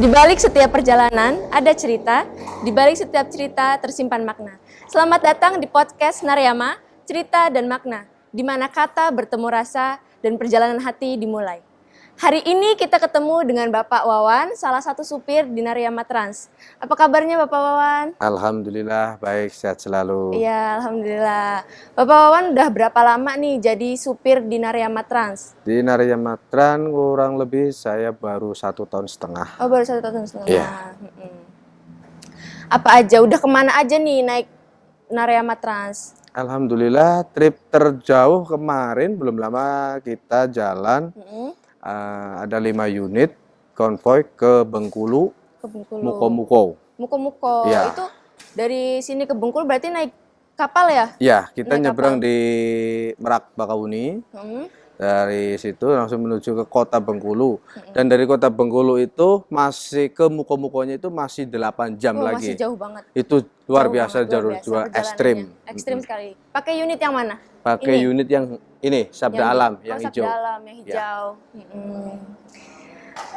Di balik setiap perjalanan ada cerita, di balik setiap cerita tersimpan makna. Selamat datang di podcast Narayama, cerita dan makna, di mana kata bertemu rasa dan perjalanan hati dimulai. Hari ini kita ketemu dengan Bapak Wawan, salah satu supir di Narayama Trans. Apa kabarnya Bapak Wawan? Alhamdulillah, baik, sehat selalu. Iya, Alhamdulillah. Bapak Wawan udah berapa lama nih jadi supir di Narayama Trans? Di Narayama Trans kurang lebih saya baru 1,5 tahun. Oh, baru 1 tahun setengah. Iya. Apa aja, udah kemana aja nih naik Narayama Trans? Alhamdulillah, trip terjauh kemarin belum lama kita jalan. Ada 5 unit konvoy ke Bengkulu, Ke Bengkulu. Muko-Muko. Muko-Muko. Iya. Itu dari sini ke Bengkulu berarti naik kapal ya? Ya, kita Naik nyebrang kapal. di Merak Bakahuni. Dari situ langsung menuju ke kota Bengkulu. Dan dari kota Bengkulu itu masih ke Muko-Mukonya itu masih 8 jam Oh, lagi. masih jauh banget. Itu luar Jauh biasa, banget, luar biasa jauh ekstrim. perjalanannya. Ekstrim sekali. Pakai unit yang mana? Pakai Ini? unit yang ini, Sabda Alam, yang Sabda hijau. Alam, yang Ya. hijau.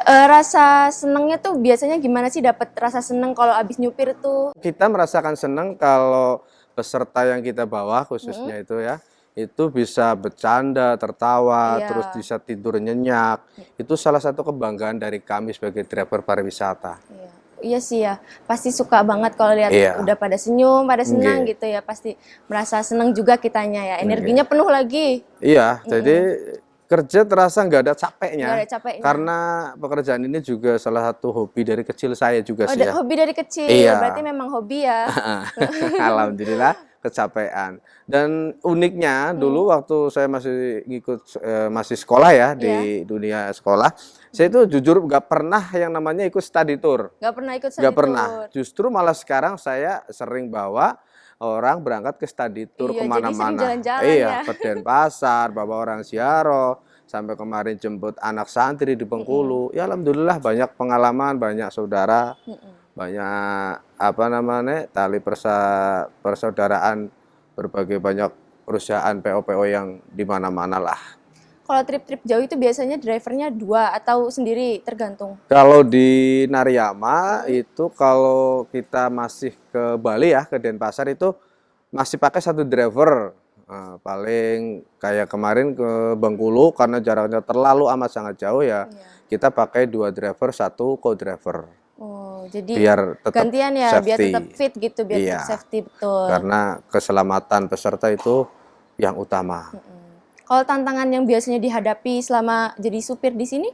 Rasa senengnya tuh biasanya gimana sih, dapat rasa seneng kalau abis nyupir tuh? Kita merasakan senang kalau peserta yang kita bawa khususnya itu ya, itu bisa bercanda, tertawa, Iya. terus bisa tidur nyenyak. Itu salah satu kebanggaan dari kami sebagai driver pariwisata. Iya. Iya sih ya, pasti suka banget kalau lihat Iya. udah pada senyum, pada senang Nggih. gitu ya, pasti merasa senang juga kitanya ya, energinya penuh lagi. Iya, jadi kerja terasa nggak ada capeknya. Nggak ada capeknya. Karena pekerjaan ini juga salah satu hobi dari kecil saya juga Oh, sih ya. hobi dari kecil, Iya. berarti memang hobi ya. Alhamdulillah kecapean. Dan uniknya dulu waktu saya masih ngikut masih sekolah ya di dunia sekolah, saya itu jujur nggak pernah yang namanya ikut study tour. Nggak pernah ikut study Nggak pernah. tour. Justru malah sekarang saya sering bawa orang berangkat ke study tour Iya, jadi sering kemana-mana. jalan-jalan Iya, ya. ke Denpasar, bawa orang ziarah, sampai kemarin jemput anak santri di Bengkulu. Ya alhamdulillah banyak pengalaman, banyak saudara, banyak apa namanya tali persaudaraan, berbagai banyak perusahaan PO-PO yang di mana-mana lah. Kalau trip-trip jauh itu biasanya drivernya 2 atau sendiri, tergantung. Kalau di Narayama itu kalau kita masih ke Bali ya, ke Denpasar itu masih pakai satu driver. Paling kayak kemarin ke Bengkulu karena jaraknya terlalu amat sangat jauh ya, kita pakai 2 driver, 1 co-driver. Oh, jadi Biar tetap gantian ya, biar safety. tetap fit gitu, biar Iya. tetap safety, betul. Karena keselamatan peserta itu yang utama. Kalau tantangan yang biasanya dihadapi selama jadi supir di sini?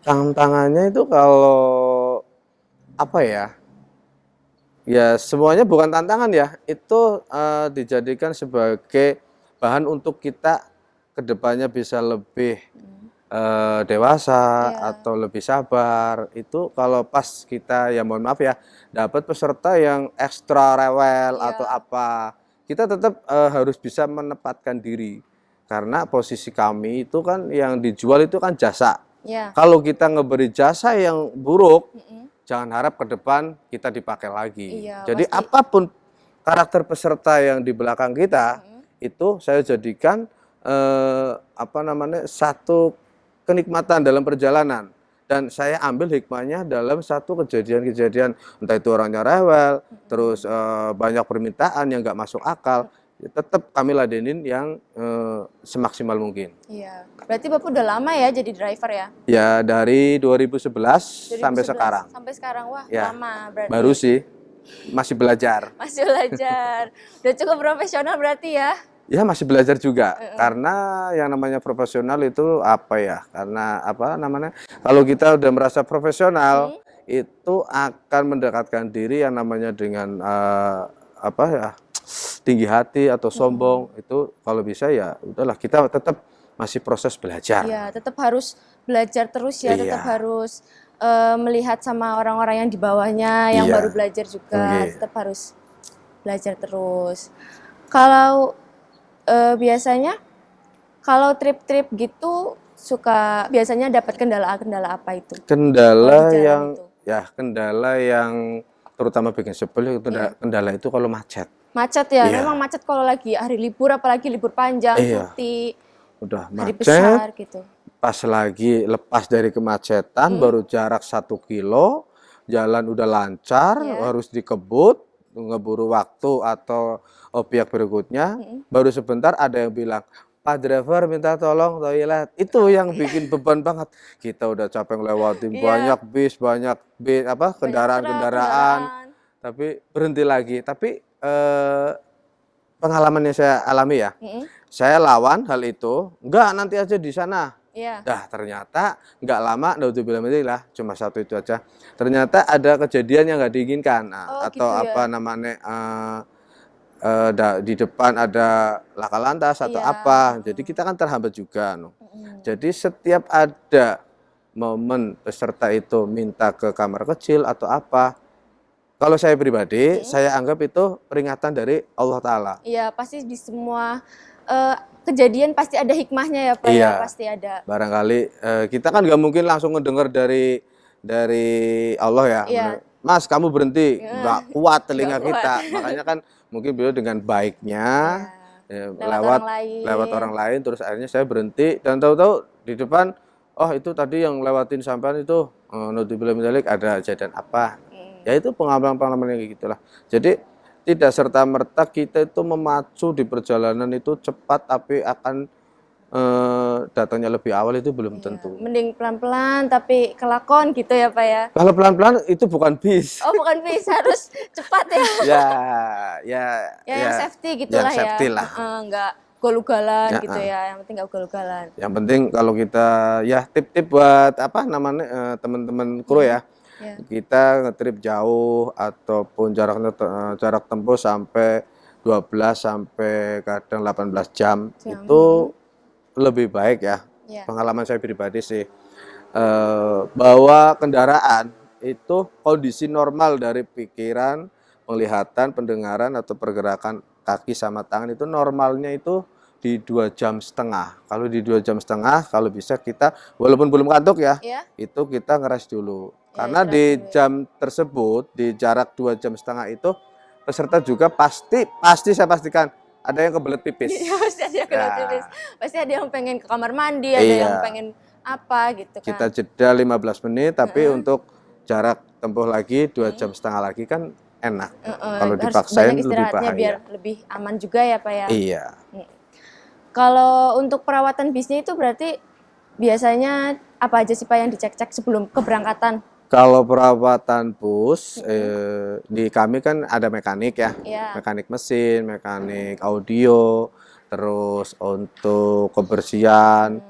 Tantangannya itu kalau apa ya? Ya semuanya bukan tantangan ya, itu dijadikan sebagai bahan untuk kita kedepannya bisa lebih dewasa atau lebih sabar. Itu kalau pas kita ya mohon maaf ya dapat peserta yang ekstra rewel atau apa, kita tetap harus bisa menempatkan diri karena posisi kami itu kan yang dijual itu kan jasa. Ya. Kalau kita ngeberi jasa yang buruk, jangan harap ke depan kita dipakai lagi. Iya, Jadi pasti. apapun karakter peserta yang di belakang kita, itu saya jadikan apa namanya satu kenikmatan dalam perjalanan. Dan saya ambil hikmahnya dalam satu kejadian-kejadian, entah itu orangnya rewel, terus banyak permintaan yang nggak masuk akal, ya tetap kami ladenin yang semaksimal mungkin. Iya. Berarti Bapak udah lama ya jadi driver ya? Ya dari 2011 sampai 2011 sekarang. Sampai sekarang, wah Ya, lama berarti. baru sih, masih belajar. Masih belajar. Udah cukup profesional berarti ya? Ya masih belajar juga, karena yang namanya profesional itu apa ya? Karena apa namanya? Kalau kita udah merasa profesional, itu akan mendekatkan diri yang namanya dengan apa ya? Tinggi hati atau sombong. Itu kalau bisa ya udahlah, kita tetap masih proses belajar. Iya, tetap harus belajar terus ya, tetap Iya. harus melihat sama orang-orang yang di bawahnya yang Iya. baru belajar juga, Nggih. tetap harus belajar terus. Kalau biasanya kalau trip-trip gitu suka biasanya dapat kendala-kendala apa itu? Kalau Kendala di jalan yang itu. ya kendala yang terutama bikin sebel itu kendala itu kalau macet. Macet ya, Iya. memang macet kalau lagi hari libur, apalagi libur panjang, Iya. cuti, Udah hari macet, besar gitu. pas lagi lepas dari kemacetan baru jarak 1 kilo, jalan udah lancar, Iya. harus dikebut, ngeburu waktu atau objek berikutnya, baru sebentar ada yang bilang, Pak driver minta tolong toilet. Itu yang bikin beban banget. Kita udah capek ngelewatin Iya. banyak bis, banyak Banyak truk, kendaraan-kendaraan, tapi berhenti lagi. Tapi pengalaman yang saya alami ya, saya lawan hal itu, enggak nanti aja di sana. Iya. Dah ternyata nggak lama, lah cuma satu itu aja. Ternyata ada kejadian yang nggak diinginkan, Oh, atau gitu ya. apa namanya di depan ada laka lantas atau Iya. apa. Jadi kita kan terhambat juga. Jadi setiap ada momen peserta itu minta ke kamar kecil atau apa, kalau saya pribadi, saya anggap itu peringatan dari Allah Ta'ala. Iya, pasti di semua kejadian pasti ada hikmahnya ya Pak, Iya. ya pasti ada. Barangkali kita kan nggak mungkin langsung ngedengar dari Allah ya. Iya. Mas, kamu berhenti, nggak kuat telinga Nggak kuat. kita. Makanya kan mungkin beliau dengan baiknya lewat orang lain, terus akhirnya saya berhenti dan tahu-tahu di depan, oh itu tadi yang lewatin sampean itu naudzubillah min dzalik, ada kejadian apa. Ya itu pengalaman-pengalaman yang kayak gitulah. Jadi tidak serta-merta kita itu memacu di perjalanan itu cepat, tapi akan datangnya lebih awal itu belum tentu. Mending pelan-pelan tapi kelakon gitu ya Pak ya. Kalau pelan-pelan itu bukan bis. Oh bukan bis, harus cepat ya. Ya, Yang safety gitulah yang safety ya. lah. Enggak ugal-ugalan gitu ya. Yang penting enggak ugal-ugalan. Yang penting kalau kita ya tip-tip buat apa namanya teman-teman kru ya. Kita ngetrip jauh ataupun jarak tempuh sampai 12 sampai kadang 18 jam. Itu lebih baik ya. Pengalaman saya pribadi sih, bawa kendaraan itu kondisi normal dari pikiran, penglihatan, pendengaran atau pergerakan kaki sama tangan itu normalnya itu di 2,5 jam. Kalau di 2,5 jam, kalau bisa kita walaupun belum kantuk ya, itu kita ngeres dulu. Karena di jam tersebut, di jarak 2,5 jam itu, peserta juga pasti saya pastikan ada yang kebelet pipis. Iya, pasti ada yang kebelet pipis. Pasti ada yang pengen ke kamar mandi, ada yang pengen apa gitu kan. Kita jeda 15 menit, tapi untuk jarak tempuh lagi 2,5 jam lagi kan enak. Kalau dipaksain lebih bahaya. Biar lebih aman juga ya Pak ya. Iya. Kalau untuk perawatan bisnya itu berarti biasanya apa aja sih Pak yang dicek-cek sebelum keberangkatan? Kalau perawatan bus, di kami kan ada mekanik ya, mekanik mesin, mekanik audio, terus untuk kebersihan,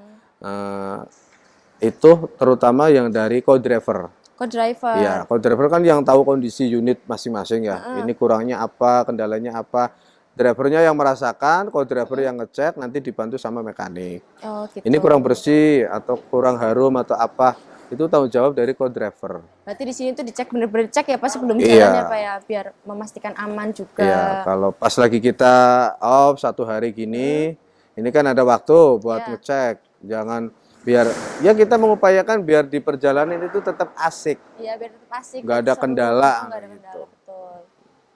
itu terutama yang dari co-driver. Co-driver. Iya, co-driver kan yang tahu kondisi unit masing-masing ya, ini kurangnya apa, kendalanya apa. Drivernya yang merasakan, co-driver yang ngecek, nanti dibantu sama mekanik. Oh, gitu. Ini kurang bersih atau kurang harum atau apa, itu tanggung jawab dari co-driver. Berarti di sini tuh dicek bener-bener cek ya Pak sebelum jalan ya Pak ya, biar memastikan aman juga. Iya, kalau pas lagi kita off 1 hari gini, ini kan ada waktu buat ngecek. Jangan biar ya kita mengupayakan biar di perjalanan itu tetap asik. Iya, biar tetap asik. Nggak ada kendala. Nggak ada kendala, betul.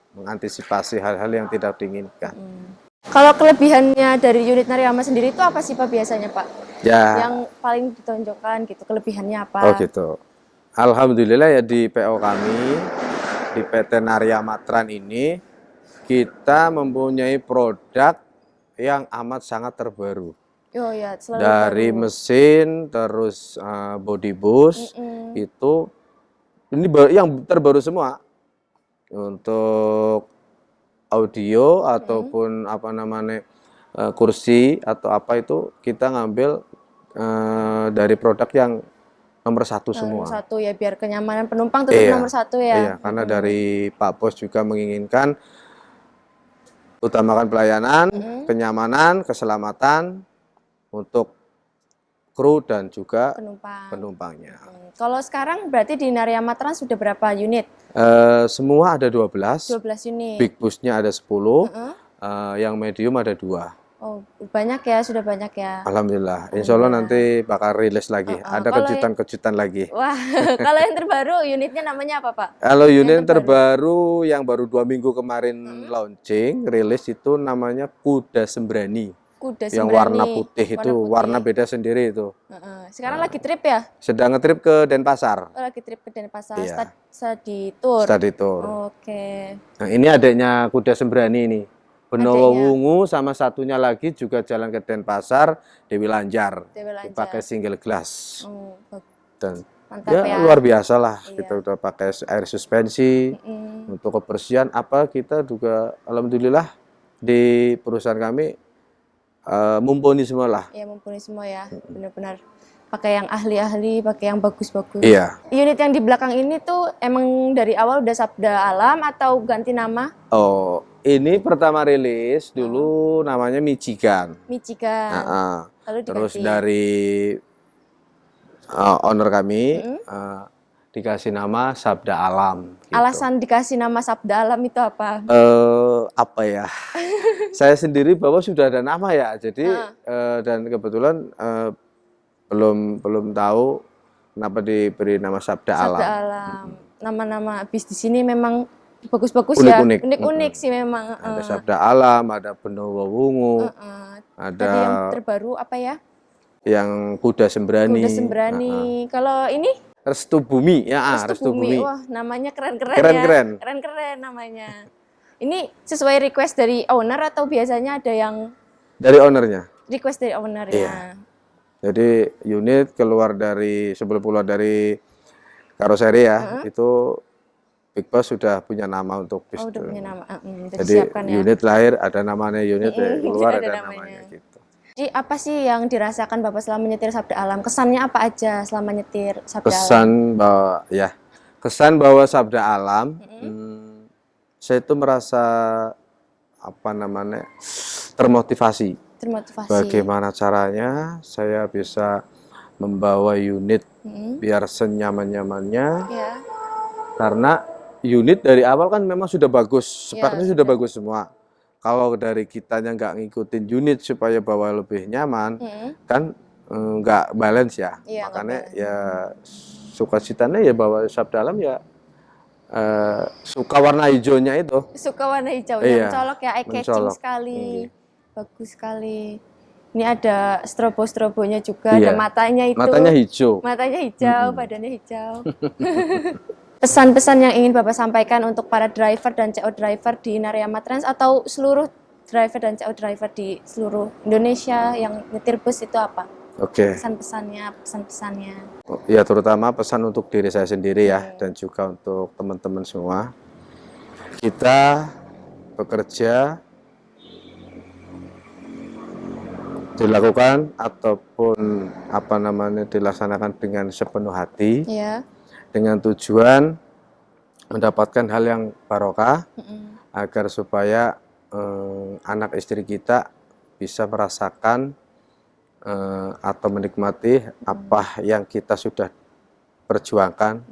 Mengantisipasi hal-hal yang tidak diinginkan. Kalau kelebihannya dari unit Nariyama sendiri itu apa sih Pak biasanya Pak? Ya. Yang paling ditonjolkan gitu, kelebihannya apa? Oh gitu. Alhamdulillah ya di PO kami, di PT Nariyama Tran ini, kita mempunyai produk yang amat sangat terbaru. Oh ya, selalu dari baru. mesin, terus body bus, itu ini yang terbaru semua. Untuk audio ataupun apa namanya kursi atau apa itu kita ngambil dari produk yang nomor 1 semua. Nomor 1 ya, biar kenyamanan penumpang tetap nomor 1 ya. Iya, karena dari Pak Bos juga menginginkan utamakan pelayanan, kenyamanan, keselamatan untuk kru dan juga penumpangnya. Kalau sekarang berarti di Nariyama Trans sudah berapa unit? Semua ada 12. 12 unit. Big busnya ada 10. Yang medium ada 2. Oh, banyak ya, sudah banyak ya. Alhamdulillah. Insya Allah nanti bakal rilis lagi. Ada kejutan-kejutan lagi. Wah, kalau yang terbaru unitnya namanya apa Pak? Kalau unit terbaru yang baru 2 minggu kemarin launching, rilis itu namanya Kuda Sembrani. Kuda yang Sembrani. warna putih itu, warna beda sendiri itu. Sekarang lagi trip ya? Sedang ngetrip ke Denpasar. Oh, lagi trip ke Denpasar, Iya. study tour. Study tour. Oke. Nah, ini adiknya Kuda Sembrani ini. Benowo Adiknya. Wungu sama satunya lagi juga jalan ke Denpasar, Dewi Lanjar. Dewi Lanjar. Pakai single glass. Dan Mantap ya. luar biasa lah. Iya. Kita udah pakai air suspensi. Untuk kebersihan apa kita juga alhamdulillah di perusahaan kami mumpuni semua lah. Iya, mumpuni semua ya. Benar-benar pakai yang ahli-ahli, pakai yang bagus-bagus. Iya. Unit yang di belakang ini tuh emang dari awal udah Sabda Alam atau ganti nama? Oh, ini pertama rilis dulu namanya Michigan. Michigan. Lalu Terus diganti. dari owner kami dikasih nama Sabda Alam. Gitu. Alasan dikasih nama Sabda Alam itu apa? Apa ya? Saya sendiri bahwa sudah ada nama ya. Jadi dan kebetulan belum tahu kenapa diberi nama Sabda Alam. Sabda Alam. Nama-nama bis di sini memang bagus-bagus ya. Unik-unik sih memang. Ada Sabda Alam, ada Benowo Wungu, ada tadi yang terbaru apa ya? Yang Kuda Sembrani. Kuda Sembrani. Kalau ini? Restu Bumi, ya. Restu Bumi. Wah, namanya keren-keren Keren-keren. ya. Keren-keren namanya. Ini sesuai request dari owner atau biasanya ada yang dari ownernya? Request dari owner ya. Iya. Jadi unit sebelum keluar dari karoseri ya, itu Big Boss sudah punya nama untuk bis. Oh, udah punya nama. Jadi unit lahir ada namanya, unit keluar ada namanya gitu. Jadi apa sih yang dirasakan Bapak selama nyetir Sabda Alam? Kesannya apa aja selama nyetir Sabda Alam? Kesan bahwa Sabda Alam, saya itu merasa termotivasi. Bagaimana caranya saya bisa membawa unit biar senyaman-nyamannya. Ya. Karena unit dari awal kan memang sudah bagus, speknya sudah bagus semua. Kalau dari kitanya nggak ngikutin unit supaya bawa lebih nyaman, kan nggak balance ya. Makanya ya sukacitanya ya bawa Sabda Alam ya suka warna hijaunya itu. Suka warna hijau, mencolok ya, eye catching sekali, bagus sekali. Ini ada strobo-strobonya juga, ada matanya itu. Matanya hijau. Matanya hijau, badannya hijau. Pesan-pesan yang ingin Bapak sampaikan untuk para driver dan CO driver di Narayama Trans atau seluruh driver dan CO driver di seluruh Indonesia yang nyetir bus itu apa? Oke. Pesan-pesannya. Ya terutama pesan untuk diri saya sendiri ya dan juga untuk teman-teman semua. Kita bekerja dilakukan ataupun dilaksanakan dengan sepenuh hati. Ya. Dengan tujuan mendapatkan hal yang barokah agar supaya anak istri kita bisa merasakan atau menikmati apa yang kita sudah perjuangkan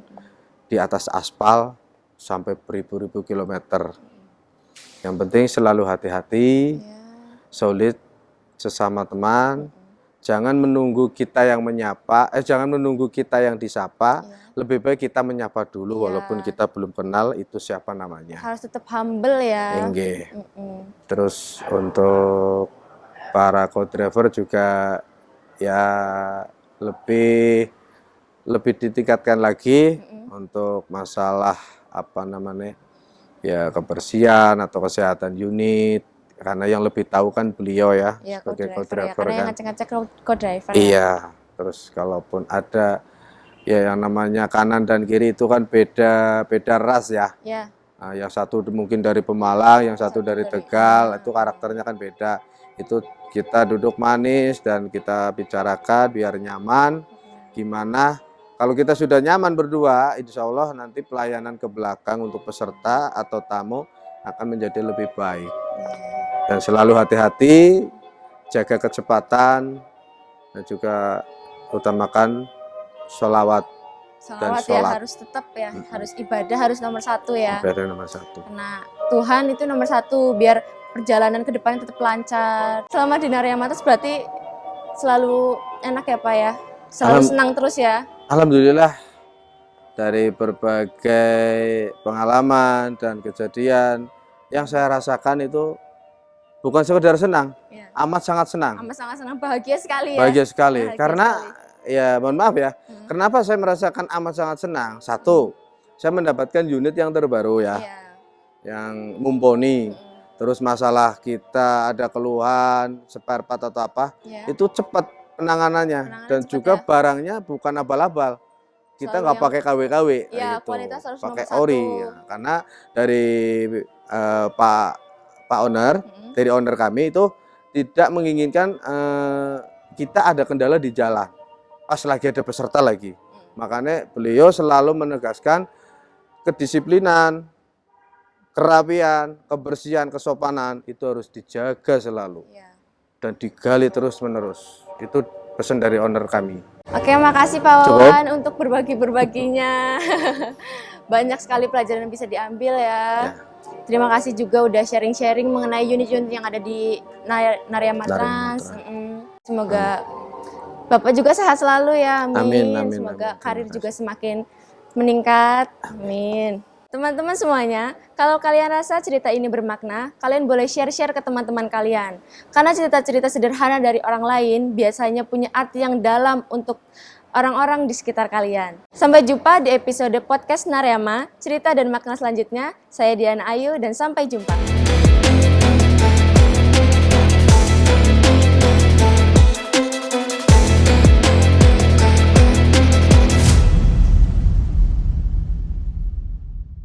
di atas aspal sampai beribu-ribu kilometer. Yang penting selalu hati-hati, solid sesama teman. Jangan menunggu kita yang jangan menunggu kita yang disapa. Lebih baik kita menyapa dulu walaupun kita belum kenal itu siapa namanya. Harus tetap humble ya. Terus untuk para co-driver juga ya lebih ditingkatkan lagi untuk masalah kebersihan atau kesehatan unit. Karena yang lebih tahu kan beliau ya sebagai co-driver karena kan. Yang ngecek-ngecek co-driver. Iya, terus kalaupun ada yang namanya kanan dan kiri itu kan beda ras ya. Iya. Nah, yang satu mungkin dari Pemalang, yang satu dari Tegal, itu karakternya kan beda. Itu kita duduk manis dan kita bicarakan biar nyaman. Gimana kalau kita sudah nyaman berdua, insya Allah nanti pelayanan ke belakang untuk peserta atau tamu akan menjadi lebih baik. Dan selalu hati-hati, jaga kecepatan, dan juga utamakan sholawat dan sholat. Ya harus tetap ya, harus ibadah harus nomor satu ya. Ibadah nomor satu. Karena Tuhan itu nomor satu, biar perjalanan ke depan tetap lancar. Selama di Narayama Trans berarti selalu enak ya Pak ya? Selalu senang terus ya? Alhamdulillah, dari berbagai pengalaman dan kejadian yang saya rasakan itu bukan sekedar senang, amat sangat senang. Amat sangat senang, bahagia sekali ya. Bahagia sekali. Bahagia Karena sekali. ya mohon maaf ya. Kenapa saya merasakan amat sangat senang? Satu, saya mendapatkan unit yang terbaru ya. Iya. Yang mumpuni. Terus masalah kita ada keluhan, spare part atau apa, Iya. itu cepat penanganannya. Penanganan Dan cepat juga ya. barangnya bukan abal-abal. Kita Selalu nggak yang- pakai KW-KW Iya, gitu. kualitas harus Pakai nomor ori. satu. Ya. Karena dari Pak Owner, dari owner kami itu tidak menginginkan kita ada kendala di jalan. Pas lagi ada peserta lagi. Makanya beliau selalu menegaskan kedisiplinan, kerapian, kebersihan, kesopanan itu harus dijaga selalu Iya. dan digali terus-menerus. Itu pesan dari owner kami. Oke, makasih Pak Cukup. Wawan untuk berbagi-berbaginya. Banyak sekali pelajaran yang bisa diambil ya. Terima kasih juga udah sharing-sharing mengenai unit-unit yang ada di Narayama Trans. Semoga Bapak juga sehat selalu ya. Amin. Amin, Semoga amin. karir Terima juga semakin meningkat. Amin. Teman-teman semuanya, kalau kalian rasa cerita ini bermakna, kalian boleh share-share ke teman-teman kalian. Karena cerita-cerita sederhana dari orang lain biasanya punya arti yang dalam untuk orang-orang di sekitar kalian. Sampai jumpa di episode podcast Narayama, cerita dan makna selanjutnya. Saya Diana Ayu dan sampai jumpa.